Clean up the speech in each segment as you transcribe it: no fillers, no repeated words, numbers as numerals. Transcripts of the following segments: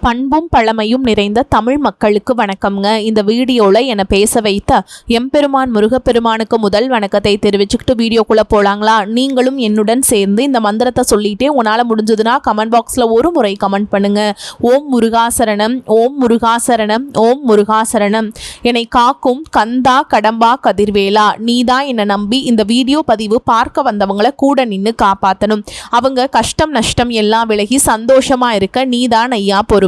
பண்பும் பழமையும் நிறைந்த தமிழ் மக்களுக்கு வணக்கம்ங்க. இந்த வீடியோவில் என்னை பேச வைத்த எம்பெருமான் முருகப்பெருமானுக்கு முதல் வணக்கத்தை தெரிவிச்சுக்கிட்டு வீடியோக்குள்ளே போகலாங்களா? நீங்களும் என்னுடன் சேர்ந்து இந்த மந்திரத்தை சொல்லிகிட்டே உன்னால் முடிஞ்சதுன்னா கமெண்ட் பாக்ஸில் ஒரு முறை கமெண்ட் பண்ணுங்கள். ஓம் முருகாசரணம், ஓம் முருகாசரணம், ஓம் முருகாசரணம். என்னை காக்கும் கந்தா கடம்பா கதிர்வேலா, நீதான் என்னை நம்பி இந்த வீடியோ பதிவு பார்க்க வந்தவங்களை கூட நின்று காப்பாற்றணும். அவங்க கஷ்டம் நஷ்டம் எல்லாம் விலகி சந்தோஷமாக இருக்க நீதான் ஐயா பொறுப்பு.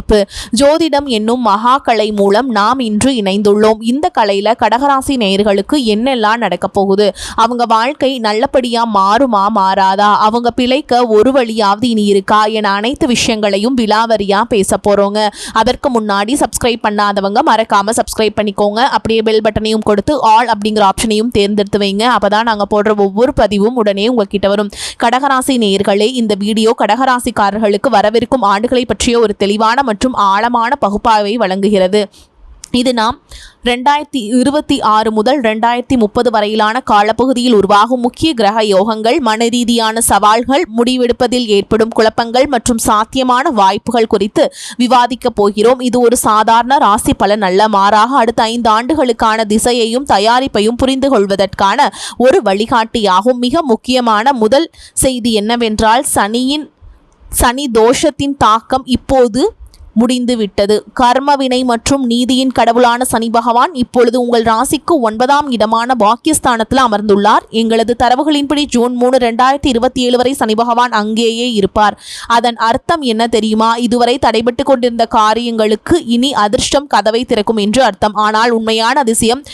ஜோதிடம் என்னும் மகா கலை மூலம் நாம் இன்று இணைந்துள்ளோம். இந்த கலையில கடகராசி நேயர்களுக்கு என்னெல்லாம் நடக்க போகுது, அவங்க வாழ்க்கை நல்லபடியா மாறுமா மாறாதா, அவங்க பிழைக்க ஒரு வழியாவது இனி இருக்கா என அனைத்து விஷயங்களையும் விலாவரியா பேச போறோங்க. அதற்கு முன்னாடி சப்ஸ்கிரைப் பண்ணாதவங்க மறக்காம சப்ஸ்கிரைப் பண்ணிக்கோங்க. அப்படியே பெல் பட்டனையும் கொடுத்து ஆல் அப்படிங்கிற ஆப்ஷனையும் தேர்ந்தெடுத்து வைங்க. அப்பதான் நாங்க போடுற ஒவ்வொரு பதிவும் உடனே உங்ககிட்ட வரும். கடகராசி நேயர்களே, இந்த வீடியோ கடகராசிக்காரர்களுக்கு வரவிருக்கும் ஆண்டுகளை பற்றிய ஒரு தெளிவான மற்றும் ஆழமான பகுப்பாய்வை வழங்குகிறது. இது நாம் 2026 முதல் 2030 வரையிலான காலப்பகுதியில் உருவாகும் முக்கிய கிரக யோகங்கள், மனரீதியான சவால்கள், முடிவெடுப்பதில் ஏற்படும் குழப்பங்கள் மற்றும் சாத்தியமான வாய்ப்புகள் குறித்து விவாதிக்க போகிறோம். இது ஒரு சாதாரண ராசி பலன் அல்ல, மாறாக அடுத்த 5 ஆண்டுகளுக்கான திசையையும் தயாரிப்பையும் புரிந்து கொள்வதற்கான ஒரு வழிகாட்டியாகும். மிக முக்கியமான முதல் செய்தி என்னவென்றால், சனி தோஷத்தின் தாக்கம் இப்போது முடிந்துவிட்டது. கர்மவினை மற்றும் நீதியின் கடவுளான சனி பகவான் இப்பொழுது உங்கள் ராசிக்கு 9ஆம் இடமான பாக்கியஸ்தானத்தில் அமர்ந்துள்ளார். எங்களது தரவுகளின்படி ஜூன் 3, 2027 வரை சனி பகவான் அங்கேயே இருப்பார். அதன் அர்த்தம் என்ன தெரியுமா? இதுவரை தடைபட்டு கொண்டிருந்த காரியங்களுக்கு இனி அதிர்ஷ்டம் கதவை திறக்கும் என்று அர்த்தம். ஆனால் உண்மையான அதிசயம்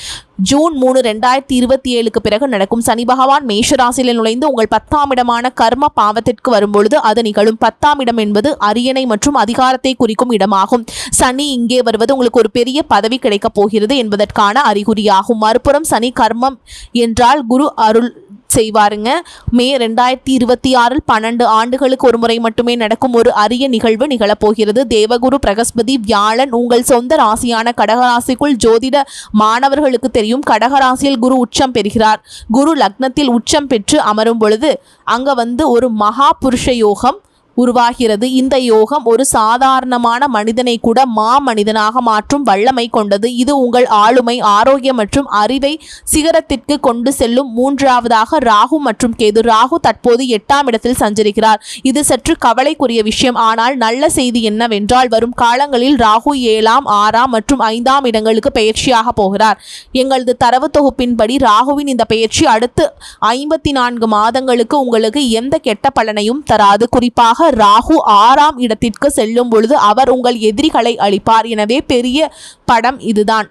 ஜூன் 3, 2027க்கு பிறகு நடக்கும். சனி பகவான் மேஷராசியில் நுழைந்து உங்கள் 10ஆம் இடமான கர்ம பாவத்திற்கு வரும்பொழுது அது நிகழும். 10ஆம் இடம் என்பது அரியணை மற்றும் அதிகாரத்தை குறிக்கும் இடமாகும். சனி இங்கே வருவது உங்களுக்கு ஒரு பெரிய பதவி கிடைக்கப் போகிறது என்பதற்கான அறிகுறியாகும். மறுபுறம் சனி கர்மம் என்றால் குரு அருள் செய்வாருங்க. மே 2026 12 ஆண்டுகளுக்கு ஒரு முறை மட்டுமே நடக்கும் ஒரு அரிய நிகழ்வு நிகழப்போகிறது. தேவகுரு பிரகஸ்பதி வியாழன் உங்கள் சொந்த ராசியான கடகராசிக்குள் ஜோதிட மாணவர்களுக்கு தெரியும். கடகராசியில் குரு உச்சம் பெறுகிறார். குரு லக்னத்தில் உச்சம் பெற்று அமரும் பொழுது அங்க ஒரு மகா புருஷ யோகம் உருவாகிறது. இந்த யோகம் ஒரு சாதாரணமான மனிதனை கூட மனிதனாக மாற்றும் வல்லமை கொண்டது. இது உங்கள் ஆளுமை, ஆரோக்கியம் மற்றும் அறிவை சிகரத்திற்கு கொண்டு செல்லும். மூன்றாவதாக ராகு மற்றும் கேது. ராகு தற்போது 8ஆம் இடத்தில் சஞ்சரிக்கிறார். இது சற்று கவலைக்குரிய விஷயம். ஆனால் நல்ல செய்தி என்னவென்றால், வரும் காலங்களில் ராகு 7ஆம், 6ஆம் மற்றும் 5ஆம் இடங்களுக்கு பயிற்சியாக போகிறார். எங்களது தரவு தொகுப்பின்படி ராகுவின் இந்த பயிற்சி அடுத்து 54 மாதங்களுக்கு உங்களுக்கு எந்த கெட்ட பலனையும் தராது. குறிப்பாக ராகு 6ஆம் இடத்திற்கு செல்லும் பொழுது அவர் உங்கள் எதிரிகளை அழிப்பார். எனவே பெரிய படம் இதுதான்.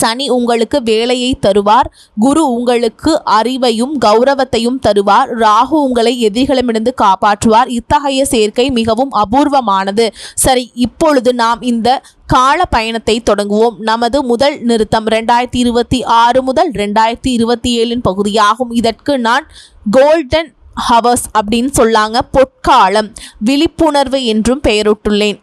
சனி உங்களுக்கு வேலையை தருவார். குரு உங்களுக்கு அறிவையும் கௌரவத்தையும் தருவார். ராகு உங்களை எதிரிகளிடமிருந்து காப்பாற்றுவார். இத்தகைய சேர்க்கை மிகவும் அபூர்வமானது. சரி, இப்பொழுது நாம் இந்த கால பயணத்தை தொடங்குவோம். நமது முதல் நிறுத்தம் 2026 முதல் 2027 பகுதியாகும். இதற்கு நான் கோல்டன் ஹவர்ஸ் அப்படின்னு சொல்லாங்க, பொற்காலம், விழிப்புணர்வு என்றும் பெயரிட்டுள்ளேன்.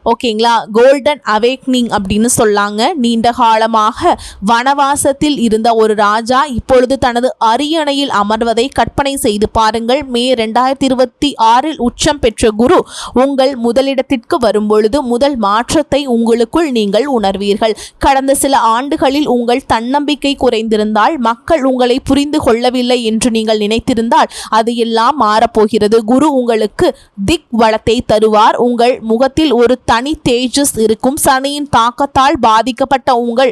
ஓகேங்களா? கோல்டன் அவேக்னிங் அப்படின்னு சொல்லாங்க. நீண்ட காலமாக வனவாசத்தில் இருந்த ஒரு ராஜா இப்பொழுது தனது அரியணையில் அமர்வதை கற்பனை செய்து பாருங்கள். மே 2026 உச்சம் பெற்ற குரு உங்கள் முதலிடத்திற்கு வரும்பொழுது முதல் மாற்றத்தை உங்களுக்குள் நீங்கள் உணர்வீர்கள். கடந்த சில ஆண்டுகளில் உங்கள் தன்னம்பிக்கை குறைந்திருந்தால், மக்கள் உங்களை புரிந்து கொள்ளவில்லை என்று நீங்கள் நினைத்திருந்தால் அது எல்லாம் மாறப்போகிறது. குரு உங்களுக்கு திக் வளத்தை தருவார். உங்கள் முகத்தில் ஒரு தனி தேஜஸ் இருக்கும். சனியின் தாக்கத்தால் பாதிக்கப்பட்ட உங்கள்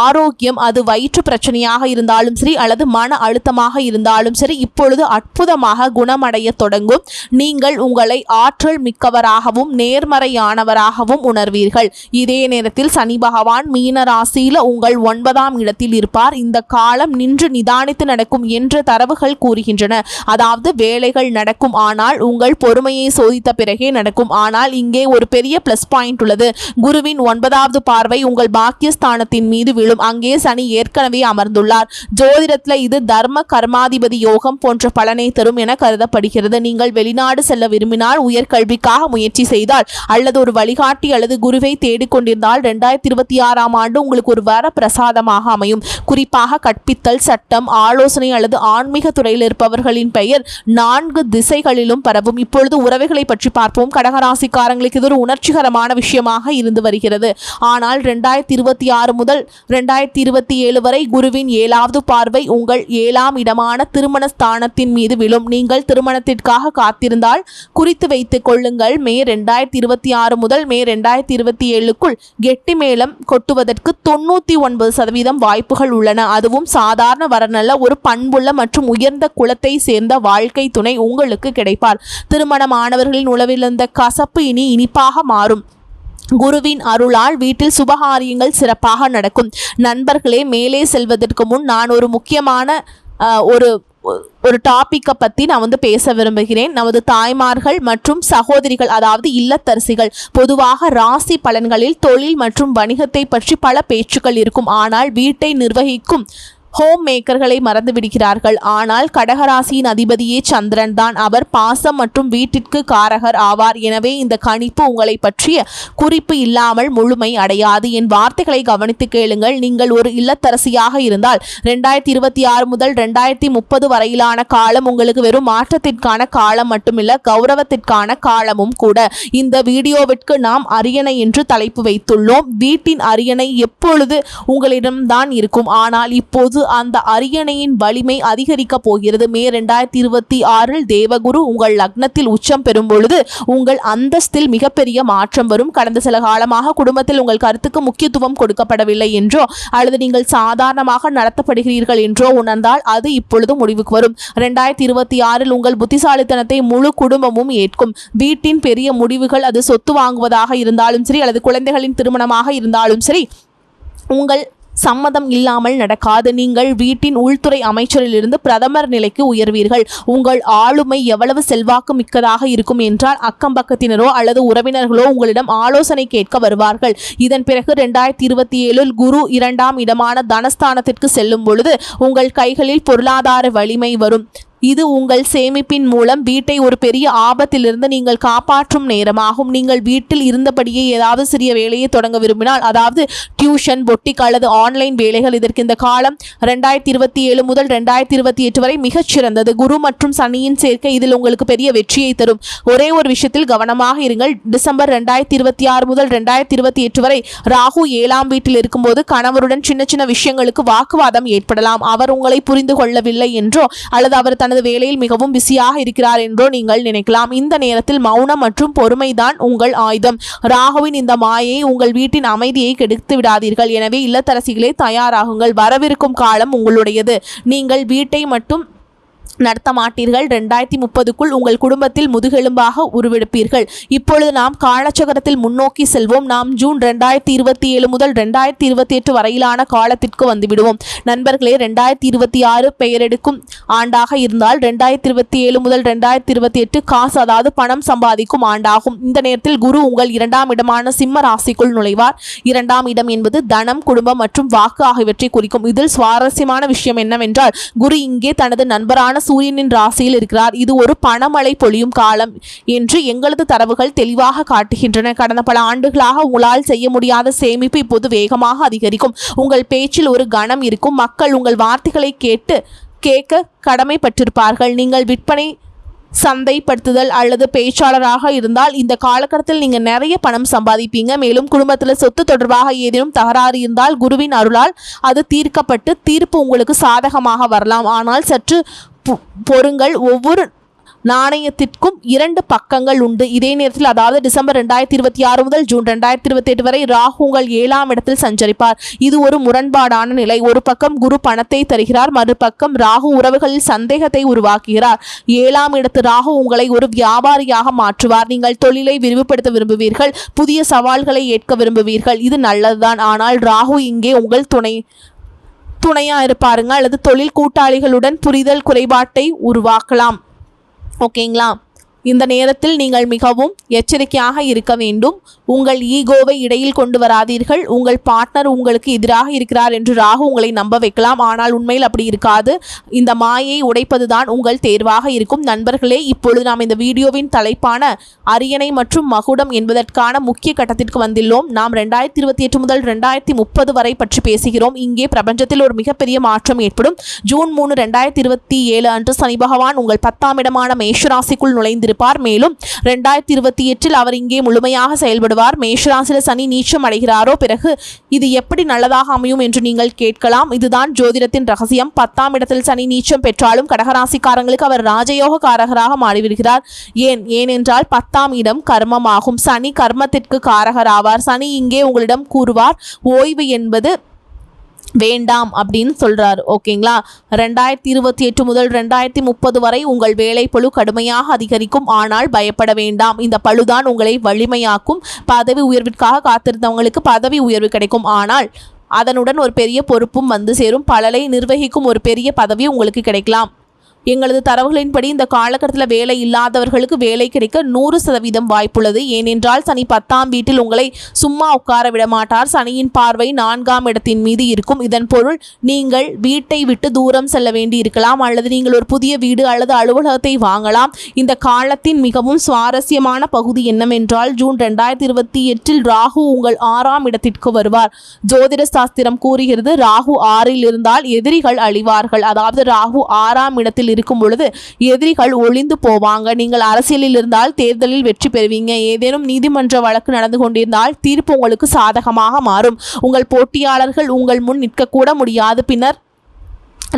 ஆரோக்கியம், அது வயிற்று பிரச்சனையாக இருந்தாலும் சரி அல்லது மன அழுத்தமாக இருந்தாலும் சரி, இப்பொழுது அற்புதமாக குணமடைய தொடங்கும். நீங்கள் உங்களை ஆற்றல் மிக்கவராகவும் நேர்மறையானவராகவும் உணர்வீர்கள். இதே நேரத்தில் சனி பகவான் மீன ராசியில உங்கள் 9ஆம் இடத்தில் இருப்பார். இந்த காலம் நின்று நிதானித்து நடக்கும் என்று தரவுகள் கூறுகின்றன. அதாவது வேலைகள் நடக்கும், ஆனால் உங்கள் பொறுமையை சோதித்த பிறகே நடக்கும். ஆனால் இங்கே ஒரு பெரிய பிளஸ் பாயிண்ட் உள்ளது. குருவின் 9வது பார்வை உங்கள் பாக்கியஸ்தானத்தின் மீது விழும். அங்கே சனி ஏற்கனவே அமர்ந்துள்ளார். ஜோதிடத்தில் இது தர்ம கர்மாதிபதி யோகம் போன்ற பலனை தரும் என கருதப்படுகிறது. நீங்கள் வெளிநாடு செல்ல விரும்பினால், உயர்கல்விக்காக முயற்சி செய்தால் அல்லது ஒரு வழிகாட்டி அல்லது குருவை தேடிக்கொண்டிருந்தால் 2026ஆம் ஆண்டு உங்களுக்கு ஒரு வர பிரசாதமாக அமையும். குறிப்பாக கற்பித்தல், சட்டம், ஆலோசனை அல்லது ஆன்மீக துறையில் இருப்பவர்களின் பெயர் 4 திசைகளிலும் பரவும். இப்பொழுது உறவுகளை பற்றி பார்ப்போம். கடகராசிக்காரங்களுக்கு இது ஒரு உணர்ச்சிகர கஷ்டகரமான விஷயமாக இருந்து வருகிறது. ஆனால் 2026 முதல் 2027 வரை குருவின் 7வது பார்வை உங்கள் 7ஆம் இடமான திருமண ஸ்தானத்தின் மீது விழும். நீங்கள் திருமணத்திற்காக காத்திருந்தால் குறித்து வைத்துக் கொள்ளுங்கள். மே 2026 முதல் மே 2027க்குள் கெட்டி மேளம் கொட்டுவதற்கு 99% வாய்ப்புகள் உள்ளன. அதுவும் சாதாரண வரநல்ல, ஒரு பண்புள்ள மற்றும் உயர்ந்த குலத்தை சேர்ந்த வாழ்க்கை துணை உங்களுக்கு கிடைப்பார். திருமணமானவர்களின் உளவிலிருந்த கசப்பு இனி இனிப்பாக மாறும். குருவின் அருளால் வீட்டில் சுபகாரியங்கள் சிறப்பாக நடக்கும். நண்பர்களே, மேலே செல்வதற்கு முன் நான் ஒரு முக்கியமான ஒரு டாப்பிக்கை பற்றி நான் பேச விரும்புகிறேன். நமது தாய்மார்கள் மற்றும் சகோதரிகள், அதாவது இல்லத்தரசிகள், பொதுவாக ராசி பலன்களில் தொழில் மற்றும் வணிகத்தை பற்றி பல பேச்சுக்கள் இருக்கும். ஆனால் வீட்டை நிர்வகிக்கும் ஹோம் மேக்கர்களை மறந்து விடுகிறார்கள். ஆனால் கடகராசியின் அதிபதியே சந்திரன் தான். அவர் பாசம் மற்றும் வீட்டிற்கு காரகர் ஆவார். எனவே இந்த கணிப்பு உங்களை பற்றிய குறிப்பு இல்லாமல் முழுமை அடையாது. என் வார்த்தைகளை கவனித்து கேளுங்கள். நீங்கள் ஒரு இல்லத்தரசியாக இருந்தால் 2026 முதல் 2030 வரையிலான காலம் உங்களுக்கு வெறும் மாற்றத்திற்கான காலம் மட்டுமில்ல, கௌரவத்திற்கான காலமும் கூட. இந்த வீடியோவிற்கு நாம் அரியணை என்று தலைப்பு வைத்துள்ளோம். வீட்டின் அரியணை எப்பொழுது உங்களிடம்தான் இருக்கும். ஆனால் இப்போது அந்த அரியணையின் வலிமை அதிகரிக்க போகிறது. மே 2026 தேவகுரு உங்கள் லக்னத்தில் உச்சம் பெறும் பொழுது உங்கள் அந்தஸ்தில் மிகப்பெரிய மாற்றம் வரும். கடந்த சில காலமாக குடும்பத்தில் உங்கள் கருத்துக்கு முக்கியத்துவம் கொடுக்கப்படவில்லை என்றோ அல்லது நீங்கள் சாதாரணமாக நடத்தப்படுகிறீர்கள் என்றோ உணர்ந்தால் அது இப்பொழுது முடிவுக்கு வரும். 2026 உங்கள் புத்திசாலித்தனத்தை முழு குடும்பமும் ஏற்கும். வீட்டின் பெரிய முடிவுகள், அது சொத்து வாங்குவதாக இருந்தாலும் சரி அல்லது குழந்தைகளின் திருமணமாக இருந்தாலும் சரி, உங்கள் சம்மதம் இல்லாமல் நடக்காது. நீங்கள் வீட்டின் உள்துறை அமைச்சரிலிருந்து பிரதமர் நிலைக்கு உயர்வீர்கள். உங்கள் ஆளுமை எவ்வளவு செல்வாக்கு மிக்கதாக இருக்கும் என்றால் அக்கம்பக்கத்தினரோ அல்லது உறவினர்களோ உங்களிடம் ஆலோசனை கேட்க வருவார்கள். இதன் பிறகு 2027 குரு 2ஆம் இடமான தனஸ்தானத்திற்கு செல்லும் பொழுது உங்கள் கைகளில் பொருளாதார வலிமை வரும். இது உங்கள் சேமிப்பின் மூலம் வீட்டை ஒரு பெரிய ஆபத்திலிருந்து நீங்கள் காப்பாற்றும் நேரமாகும். நீங்கள் வீட்டில் இருந்தபடியே ஏதாவது சிறிய வேலையை தொடங்க விரும்பினால், அதாவது டியூஷன், பொட்டிக் அல்லது ஆன்லைன் வேலைகள், இதற்கு இந்த காலம் 2027 முதல் 2028 வரை மிகச்சிறந்தது. குரு மற்றும் சனியின் சேர்க்கை இதில் உங்களுக்கு பெரிய வெற்றியை தரும். ஒரே ஒரு விஷயத்தில் கவனமாக இருங்கள். டிசம்பர் 2026 முதல் 2028 வரை ராகு 7ஆம் வீட்டில் இருக்கும்போது கணவருடன் சின்ன சின்ன விஷயங்களுக்கு வாக்குவாதம் ஏற்படலாம். அவர் உங்களை புரிந்து கொள்ளவில்லை என்றோ அல்லது அவர் தனது வேலையில் மிகவும் பிஸியாக இருக்கிறார் என்றோ நீங்கள் நினைக்கலாம். இந்த நேரத்தில் மௌனம் மற்றும் பொறுமைதான் உங்கள் ஆயுதம். ராகுவின் இந்த மாயை உங்கள் வீட்டின் அமைதியை கெடுத்து விடாதீர்கள். எனவே இல்லத்தரசிகளே, தயாராகுங்கள். வரவிருக்கும் காலம் உங்களுடையது. நீங்கள் வீட்டை மட்டும் நடத்த மாட்டீர்கள். 2030க்குள் உங்கள் குடும்பத்தில் முதுகெலும்பாக உருவெடுப்பீர்கள். இப்பொழுது நாம் காலச்சக்கரத்தில் முன்னோக்கி செல்வோம். நாம் ஜூன் 2027 முதல் 2028 வரையிலான காலத்திற்கு வந்துவிடுவோம். நண்பர்களே, 2026 பெயரெடுக்கும் ஆண்டாக இருந்தால் 2027 முதல் 2028 காசு, அதாவது பணம் சம்பாதிக்கும் ஆண்டாகும். இந்த நேரத்தில் குரு உங்கள் 2ஆம் இடமான சிம்ம ராசிக்குள் நுழைவார். 2ஆம் இடம் என்பது தனம், குடும்பம் மற்றும் வாக்கு ஆகியவற்றை குறிக்கும். இதில் சுவாரஸ்யமான விஷயம் என்னவென்றால், குரு இங்கே தனது நண்பரான சூரியனின் ராசியில் இருக்கிறார். இது ஒரு பணமழை பொழியும் காலம் என்று எங்களது தரவுகள் தெளிவாக காட்டுகின்றன. கடந்த பல ஆண்டுகளாக உங்களால் செய்ய முடியாத சேமிப்பு இப்போது வேகமாக அதிகரிக்கும். உங்கள் பேச்சில் ஒரு கணம் இருக்கும். மக்கள் உங்கள் வார்த்தைகளை கேட்க கடமைப்பட்டிருப்பார்கள். நீங்கள் விற்பனை, சந்தைப்படுத்துதல் அல்லது பேச்சாளராக இருந்தால் இந்த காலகட்டத்தில் நீங்கள் நிறைய பணம் சம்பாதிப்பீங்க. மேலும் குடும்பத்தில் சொத்து தொடர்பாக ஏதேனும் தகராறு இருந்தால் குருவின் அருளால் அது தீர்க்கப்பட்டு தீர்ப்பு உங்களுக்கு சாதகமாக வரலாம். ஆனால் சற்று பொறுங்கள். ஒவ்வொரு நாணயத்திற்கும் 2 பக்கங்கள் உண்டு. இதே நேரத்தில், அதாவது டிசம்பர் 2026 முதல் ஜூன் 2028 வரை ராகு உங்கள் 7ஆம் இடத்தில் சஞ்சரிப்பார். இது ஒரு முரண்பாடான நிலை. ஒரு பக்கம் குரு பணத்தை தருகிறார், மறுபக்கம் ராகு உறவுகளில் சந்தேகத்தை உருவாக்குகிறார். 7ஆம் இடத்து ராகு உங்களை ஒரு வியாபாரியாக மாற்றுவார். நீங்கள் தொழிலை விரிவுபடுத்த விரும்புவீர்கள், புதிய சவால்களை ஏற்க விரும்புவீர்கள். இது நல்லதுதான். ஆனால் ராகு இங்கே உங்கள் துணையா இருப்பாருங்க, அல்லது தொழில் கூட்டாளிகளுடன் புரிதல் குறைபாட்டை உருவாக்கலாம். ஓகேங்களா? இந்த நேரத்தில் நீங்கள் மிகவும் எச்சரிக்கையாக இருக்க வேண்டும். உங்கள் ஈகோவை இடையில் கொண்டு வராதீர்கள். உங்கள் பார்ட்னர் உங்களுக்கு எதிராக இருக்கிறார் என்று ராகு உங்களை நம்ப வைக்கலாம். ஆனால் உண்மையில் அப்படி இருக்காது. இந்த மாயை உடைப்பதுதான் உங்கள் தேர்வாக இருக்கும். நண்பர்களே, இப்பொழுது நாம் இந்த வீடியோவின் தலைப்பான அரியணை மற்றும் மகுடம் என்பதற்கான முக்கிய கட்டத்திற்கு வந்துள்ளோம். நாம் 2028 முதல் 2030 வரை பற்றி பேசுகிறோம். இங்கே பிரபஞ்சத்தில் ஒரு மிகப்பெரிய மாற்றம் ஏற்படும். ஜூன் 3, 2027 அன்று சனி பகவான் உங்கள் 10ஆம் இடமான மேஷராசிக்குள் நுழைந்திருப்பார். மேலும் 2028 அவர் இங்கே முழுமையாக செயல்படுவார். செயல்படுவார். மேஷராசியில் சனி நீச்சம் அடைகிறாரோ பிறகு இது எப்படி நல்லதாக அமையும் என்று நீங்கள் கேட்கலாம். இதுதான் ஜோதிடத்தின் ரகசியம். 10ஆம் இடத்தில் சனி நீச்சம் பெற்றாலும் கடகராசிக்காரங்களுக்கு அவர் ராஜயோக காரகராக மாறிவிடுகிறார். ஏனென்றால் 10ஆம் இடம் கர்மமாகும். சனி கர்மத்திற்கு காரகராவார். சனி இங்கே உங்களிடம் கூறுவார், ஓய்வு என்பது வேண்டாம் அப்படின்னு சொல்றாரு. ஓகேங்களா. 2028 முதல் 2030 வரை உங்கள் வேலை பளு கடுமையாக அதிகரிக்கும். ஆனால் பயப்பட வேண்டாம். இந்த பளுதான் உங்களை வலிமையாக்கும். பதவி உயர்விற்காக காத்திருந்தவங்களுக்கு பதவி உயர்வு கிடைக்கும். ஆனால் அதனுடன் ஒரு பெரிய பொறுப்பும் வந்து சேரும். பலரை நிர்வகிக்கும் ஒரு பெரிய பதவி உங்களுக்கு கிடைக்கலாம். எங்களது தரவுகளின்படி இந்த காலகட்டத்தில் வேலை இல்லாதவர்களுக்கு வேலை கிடைக்க 100% வாய்ப்புள்ளது. ஏனென்றால் சனி 10ஆம் வீட்டில் உங்களை சும்மா உட்கார விட மாட்டார். சனியின் பார்வை 4ஆம் இடத்தின் மீது இருக்கும். இதன் பொருள் நீங்கள் வீட்டை விட்டு தூரம் செல்ல வேண்டி இருக்கலாம், அல்லது நீங்கள் ஒரு புதிய வீடு அல்லது அலுவலகத்தை வாங்கலாம். இந்த காலத்தின் மிகவும் சுவாரஸ்யமான பகுதி என்னவென்றால் ஜூன் 2028 ராகு உங்கள் 6ஆம் இடத்திற்கு வருவார். ஜோதிட சாஸ்திரம் கூறுகிறது, ராகு 6இல் இருந்தால் எதிரிகள் அழிவார்கள். அதாவது ராகு 6ஆம் இடத்தில் இருக்கும் பொழுது எதிரிகள் ஒளிந்து போவாங்க. நீங்கள் அரசியலில் இருந்தால் தேர்தலில் வெற்றி பெறுவீங்க. ஏதேனும் நீதிமன்ற வழக்கு நடந்து கொண்டிருந்தால் தீர்ப்பு உங்களுக்கு சாதகமாக மாறும். உங்கள் போட்டியாளர்கள் உங்கள் முன் நிற்கக்கூட முடியாது. பின்னர்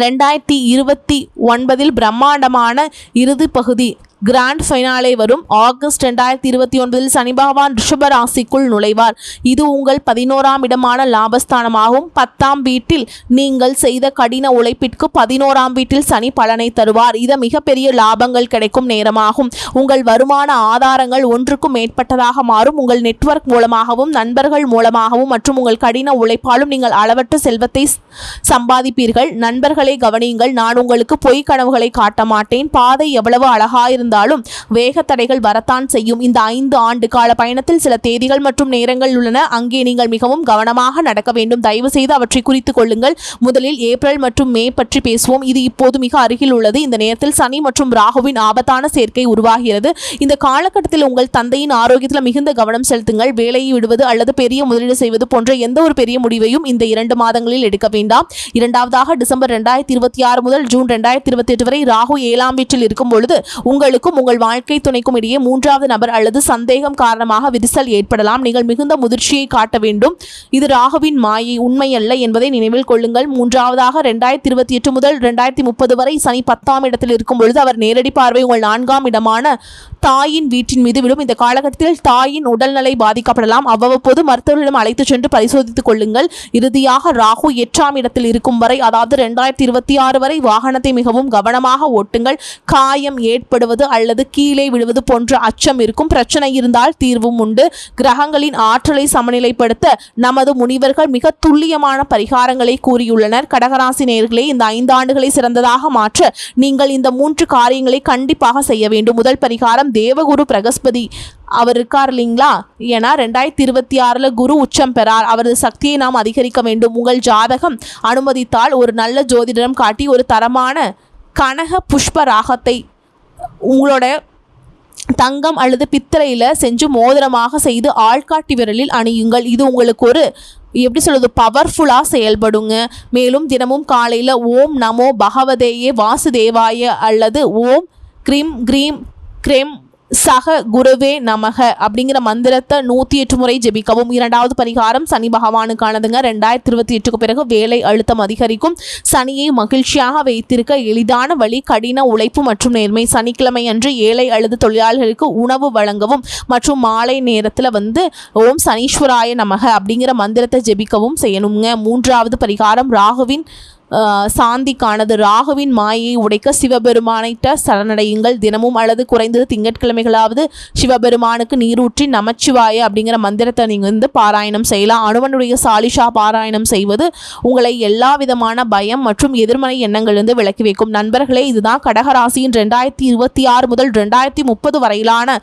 2029 பிரம்மாண்டமான இறுதி பகுதி கிராண்ட் ஃபைனாலே வரும். ஆகஸ்ட் 2029 சனி பகவான் ரிஷப ராசிக்குள் நுழைவார். இது உங்கள் 11ஆம் இடமான லாபஸ்தானமாகும். 10ஆம் வீட்டில் நீங்கள் செய்த கடின உழைப்பிற்கு 11ஆம் வீட்டில் சனி பலனை தருவார். இது மிகப்பெரிய லாபங்கள் கிடைக்கும் நேரமாகும். உங்கள் வருமான ஆதாரங்கள் ஒன்றுக்கும் மேற்பட்டதாக மாறும். உங்கள் நெட்வொர்க் மூலமாகவும் நண்பர்கள் மூலமாகவும் மற்றும் உங்கள் கடின உழைப்பாலும் நீங்கள் அளவற்ற செல்வத்தை சம்பாதிப்பீர்கள். நண்பர்களை கவனியுங்கள். நான் உங்களுக்கு பொய் கனவுகளை காட்ட மாட்டேன். பாதை எவ்வளவு அழகாயிருந்தாலும் வேக தடைகள் வரத்தான் செய்யும். இந்த 5 ஆண்டு கால பயணத்தில் சில தேதிகள் மற்றும் நேரங்கள் உள்ளன. அங்கே நீங்கள் மிகவும் கவனமாக நடக்க வேண்டும். தயவு செய்து அவற்றை குறித்துக் கொள்ளுங்கள். முதலில் ஏப்ரல் மற்றும் மே பற்றி பேசுவோம். இது இப்போது மிக அருகில் உள்ளது. இந்த நேரத்தில் சனி மற்றும் ராகுவின் ஆபத்தான சேர்க்கை உருவாகிறது. இந்த காலகட்டத்தில் உங்கள் தந்தையின் ஆரோக்கியத்தில் மிகுந்த கவனம் செலுத்துங்கள். வேலையை விடுவது அல்லது பெரிய முதலீடு செய்வது போன்ற எந்த ஒரு பெரிய முடிவையும் இந்த 2 மாதங்களில் எடுக்க வேண்டாம். இரண்டாவதாக டிசம்பர் 2026 முதல் ஜூன் 2028 வரை ராகு 7ஆம் வீட்டில் இருக்கும் பொழுது உங்களுக்கு உங்கள் வாழ்க்கை துணைக்கும் இடையே 3வது நபர் அல்லது சந்தேகம் காரணமாக விரிசல் ஏற்படலாம். நீங்கள் மிகுந்த முதிர்ச்சியை காட்ட வேண்டும். இது ராகுவின் மாயை, உண்மையல்ல என்பதை நினைவில் கொள்ளுங்கள். மூன்றாவதாக 2028 முதல் 2030 வரை சனி 10ஆம் இடத்தில் இருக்கும் பொழுது அவர் நேரடி பார்வை உங்கள் 4ஆம் இடமான தாயின் வீட்டின் மீது விடும். இந்த காலகட்டத்தில் தாயின் உடல்நிலை பாதிக்கப்படலாம். அவ்வப்போது மருத்துவர்களிடம் அழைத்து சென்று பரிசோதித்துக் கொள்ளுங்கள். இறுதியாக ராகு 8ஆம் இடத்தில் இருக்கும் வரை, அதாவது 2026 வரை வாகனத்தை மிகவும் கவனமாக ஓட்டுங்கள். காயம் ஏற்படுவது அல்லது கீழே விழுவது போன்ற அச்சம் இருக்கும். பிரச்சனை இருந்தால் தீர்வும் உண்டு. கிரகங்களின் ஆற்றலை சமநிலைப்படுத்த நமது முனிவர்கள் மிக துல்லியமான பரிகாரங்களை கூறியுள்ளனர். கடகராசி நேயர்களே, இந்த 5 ஆண்டுகளை சிறந்ததாக மாற்ற நீங்கள் இந்த 3 காரியங்களை கண்டிப்பாக செய்ய வேண்டும். முதல் பரிகாரம், தேவகுரு பிரகஸ்பதி அவர் இருக்கார் இல்லைங்களா, ஏன்னா 2026 குரு உச்சம் பெறார். அவரது சக்தியை நாம் அதிகரிக்க வேண்டும். உங்கள் ஜாதகம் அனுமதித்தால் ஒரு நல்ல ஜோதிடரம் காட்டி ஒரு தரமான கனக புஷ்ப ராகத்தை உங்களோட தங்கம் அல்லது பித்தளையில் செஞ்சு மோதிரமாக செய்து ஆள்காட்டி விரலில் அணியுங்கள். இது உங்களுக்கு ஒரு எப்படி சொல்கிறது, பவர்ஃபுல்லாக செயல்படுங்க. மேலும் தினமும் காலையில் ஓம் நமோ பகவதேயே வாசுதேவாய அல்லது ஓம் க்ரீம் க்ரீம் க்ரெம் சக குருவே நமக அப்படிங்கிற மந்திரத்தை 108 முறை ஜெபிக்கவும். இரண்டாவது பரிகாரம் சனி பகவானுக்கானதுங்க. 2028 பிறகு வேலை அழுத்தம் அதிகரிக்கும். சனியை மகிழ்ச்சியாக வைத்திருக்க எளிதான வழி கடின உழைப்பு மற்றும் நேர்மை. சனிக்கிழமை அன்று ஏழை அல்லது தொழிலாளர்களுக்கு உணவு வழங்கவும் மற்றும் மாலை நேரத்தில் ஓம் சனீஸ்வராய நமக அப்படிங்கிற மந்திரத்தை ஜெபிக்கவும் செய்யணுங்க. மூன்றாவது பரிகாரம் ராகுவின் சாந்திக்கானது. ராகுவின் மாயை உடைக்க சிவபெருமானிட்ட சரணடையுங்கள். தினமும் அல்லது குறைந்தது திங்கட்கிழமைகளாவது சிவபெருமானுக்கு நீரூற்றி நமச்சிவாய அப்படிங்கிற மந்திரத்தை நீங்கள் பாராயணம் செய்யலாம். அனுமனுடைய சாலிஷா பாராயணம் செய்வது உங்களை எல்லா விதமான பயம் மற்றும் எதிர்மறை எண்ணங்களிலிருந்து விலக்கி வைக்கும். நண்பர்களே, இதுதான் கடகராசியின் 2026 முதல் 2030 வரையிலான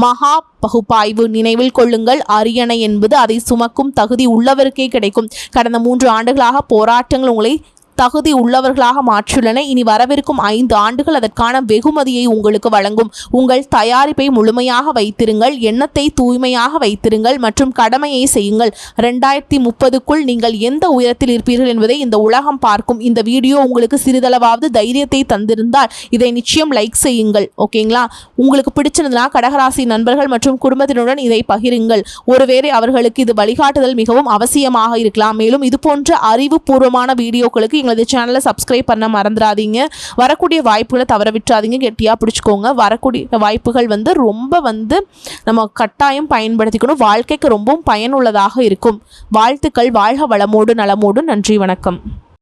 மகா பகுப்பாய்வு. நினைவில் கொள்ளுங்கள், அரியணை என்பது அதை சுமக்கும் தகுதி உள்ளவருக்கே கிடைக்கும். கடந்த 3 ஆண்டுகளாக போராட்டங்கள் உங்களை தகுதி உள்ளவர்களாக மாற்றியுள்ளன. இனி வரவிருக்கும் 5 ஆண்டுகள் அதற்கான வெகுமதியை உங்களுக்கு வழங்கும். உங்கள் தயாரிப்பை முழுமையாக வைத்திருங்கள், எண்ணத்தை தூய்மையாக வைத்திருங்கள் மற்றும் கடமையை செய்யுங்கள். 2030க்குள் நீங்கள் எந்த உயரத்தில் இருப்பீர்கள் என்பதை இந்த உலகம் பார்க்கும். இந்த வீடியோ உங்களுக்கு சிறிதளவாவது தைரியத்தை தந்திருந்தால் இதை நிச்சயம் லைக் செய்யுங்கள். ஓகேங்களா? உங்களுக்கு பிடிச்சிருந்தா கடகராசி நண்பர்கள் மற்றும் குடும்பத்தினருடன் இதை பகிருங்கள். ஒருவேளை அவர்களுக்கு இது வழிகாட்டுதல் மிகவும் அவசியமாக இருக்கலாம். மேலும் இது போன்ற அறிவுபூர்வமான வீடியோக்களுக்கு எங்களது சேனலை சப்ஸ்கிரைப் பண்ண மறந்துடாதீங்க. வரக்கூடிய வாய்ப்புகளை தவற விட்டுறாதீங்க. கெட்டியாக பிடிச்சிக்கோங்க. வரக்கூடிய வாய்ப்புகள் ரொம்ப நம்ம கட்டாயம் பயன்படுத்திக்கணும். வாழ்க்கைக்கு ரொம்பவும் பயனுள்ளதாக இருக்கும். வாழ்த்துக்கள். வாழ்க வளமோடு நலமோடு. நன்றி, வணக்கம்.